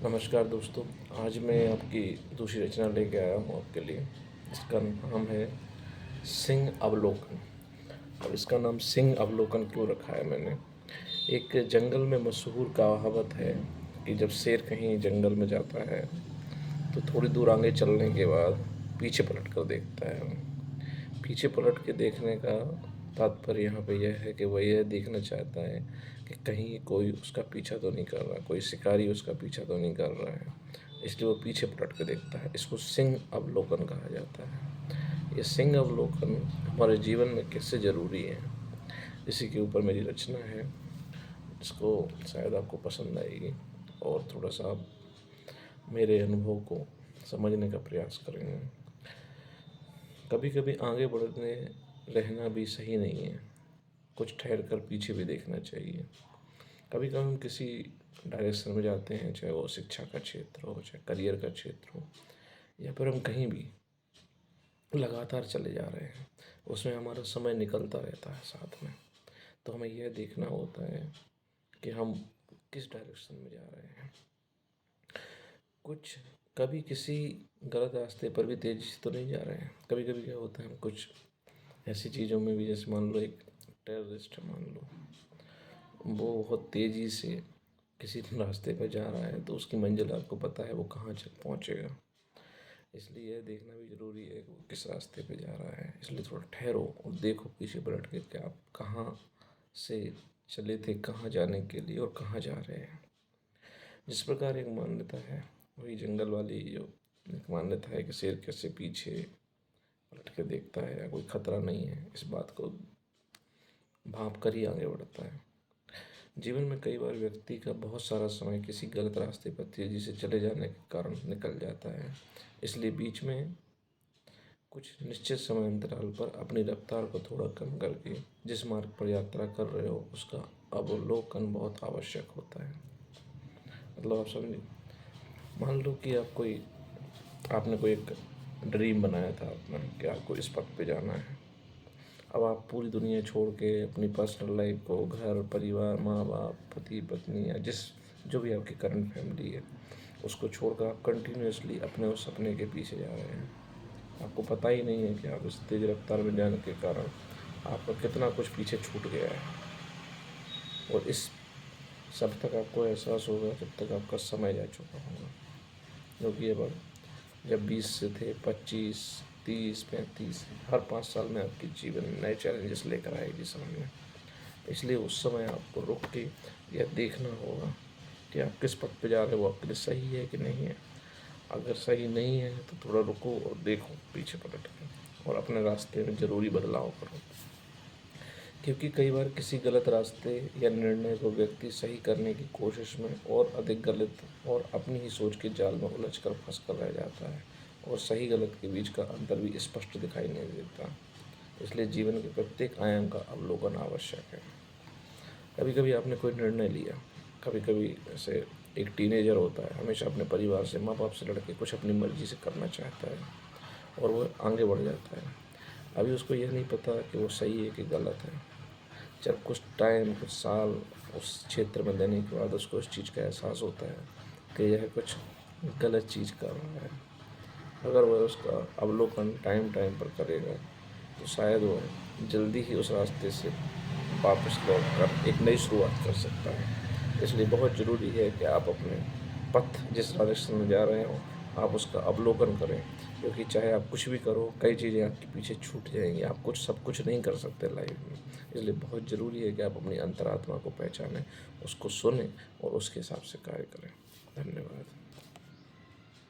नमस्कार दोस्तों। आज मैं आपकी दूसरी रचना लेके आया हूँ आपके लिए। इसका नाम है सिंह अवलोकन। अब इसका नाम सिंह अवलोकन क्यों रखा है मैंने, एक जंगल में मशहूर कहावत है कि जब शेर कहीं जंगल में जाता है तो थोड़ी दूर आगे चलने के बाद पीछे पलट कर देखता है। पीछे पलट के देखने का तात्पर्य यहाँ पे यह है कि वह यह देखना चाहता है कि कहीं कोई उसका पीछा तो नहीं कर रहा, कोई शिकारी उसका पीछा तो नहीं कर रहा है, इसलिए वो पीछे पलट के देखता है। इसको सिंह अवलोकन कहा जाता है। ये सिंह अवलोकन हमारे जीवन में कैसे ज़रूरी है, इसी के ऊपर मेरी रचना है। इसको शायद आपको पसंद आएगी और थोड़ा सा आप मेरे अनुभव को समझने का प्रयास करेंगे। कभी कभी आगे बढ़ने रहना भी सही नहीं है, कुछ ठहर कर पीछे भी देखना चाहिए। कभी कभी हम किसी डायरेक्शन में जाते हैं, चाहे वो शिक्षा का क्षेत्र हो, चाहे करियर का क्षेत्र हो, या फिर हम कहीं भी लगातार चले जा रहे हैं, उसमें हमारा समय निकलता रहता है साथ में। तो हमें यह देखना होता है कि हम किस डायरेक्शन में जा रहे हैं। कुछ कभी किसी गलत रास्ते पर भी तेज़ी से तो नहीं जा रहे हैं। कभी कभी क्या होता है, हम कुछ ऐसी चीज़ों में भी, जैसे मान लो एक टेररिस्ट है, मान लो वो बहुत तेज़ी से किसी रास्ते पर जा रहा है, तो उसकी मंजिल आपको पता है वो कहाँ पहुँचेगा। इसलिए यह देखना भी ज़रूरी है कि वो किस रास्ते पे जा रहा है। इसलिए थोड़ा ठहरो और देखो पीछे पलट के कि आप कहाँ से चले थे, कहाँ जाने के लिए और कहाँ जा रहे हैं। जिस प्रकार एक मान्यता है, वही जंगल वाली जो एक मान्यता है कि शेर कैसे पीछे पलट के देखता है या कोई खतरा नहीं है, इस बात को भांप कर ही आगे बढ़ता है। जीवन में कई बार व्यक्ति का बहुत सारा समय किसी गलत रास्ते पर तेज़ी से चले जाने के कारण निकल जाता है। इसलिए बीच में कुछ निश्चित समय अंतराल पर अपनी रफ्तार को थोड़ा कम करके जिस मार्ग पर यात्रा कर रहे हो उसका अवलोकन बहुत आवश्यक होता है। मतलब आप समझे, मान लो कि आपने कोई एक ड्रीम बनाया था अपना कि आपको इस पथ पे जाना है। अब आप पूरी दुनिया छोड़ के अपनी पर्सनल लाइफ को, घर परिवार, माँ बाप, पति पत्नी या जो भी आपकी करंट फैमिली है, उसको छोड़कर आप कंटिन्यूसली अपने उस सपने के पीछे जा रहे हैं। आपको पता ही नहीं है कि आप इस तेज़ रफ्तार में जाने के कारण आपका कितना कुछ पीछे छूट गया है। और इस सब तक आपको एहसास होगा जब तक आपका समय जा चुका होगा। क्योंकि अब जब 20 से थे, 25, 30, 35, हर 5 साल में आपके जीवन में नए चैलेंजेस लेकर आएगी समय में। इसलिए उस समय आपको रुक के यह देखना होगा कि आप किस पथ पे जा रहे हो, वो आपके लिए सही है कि नहीं है। अगर सही नहीं है तो थोड़ा रुको और देखो पीछे पलट के और अपने रास्ते में ज़रूरी बदलाव करो। क्योंकि कई बार किसी गलत रास्ते या निर्णय को व्यक्ति सही करने की कोशिश में और अधिक गलत और अपनी ही सोच के जाल में उलझ कर फंस कर रह जाता है और सही गलत के बीच का अंतर भी स्पष्ट दिखाई नहीं देता। इसलिए जीवन के प्रत्येक आयाम का अवलोकन आवश्यक है। कभी कभी आपने कोई निर्णय लिया, कभी कभी ऐसे एक टीनेजर होता है, हमेशा अपने परिवार से, माँ बाप से लड़ के कुछ अपनी मर्जी से करना चाहता है और वो आगे बढ़ जाता है। अभी उसको यह नहीं पता कि वो सही है कि गलत है। जब कुछ टाइम, कुछ साल उस क्षेत्र में देने के बाद उसको इस चीज़ का एहसास होता है कि यह कुछ गलत चीज़ कर रहा है। अगर वह उसका अवलोकन टाइम टाइम पर करेगा तो शायद वह जल्दी ही उस रास्ते से वापस लौट कर एक नई शुरुआत कर सकता है। इसलिए बहुत ज़रूरी है कि आप अपने पथ, जिस डायरेक्शन में जा रहे हो, आप उसका अवलोकन करें। क्योंकि चाहे आप कुछ भी करो, कई चीज़ें आपके पीछे छूट जाएंगी। आप सब कुछ नहीं कर सकते लाइफ में। इसलिए बहुत ज़रूरी है कि आप अपनी अंतरात्मा को पहचानें, उसको सुनें और उसके हिसाब से कार्य करें। धन्यवाद।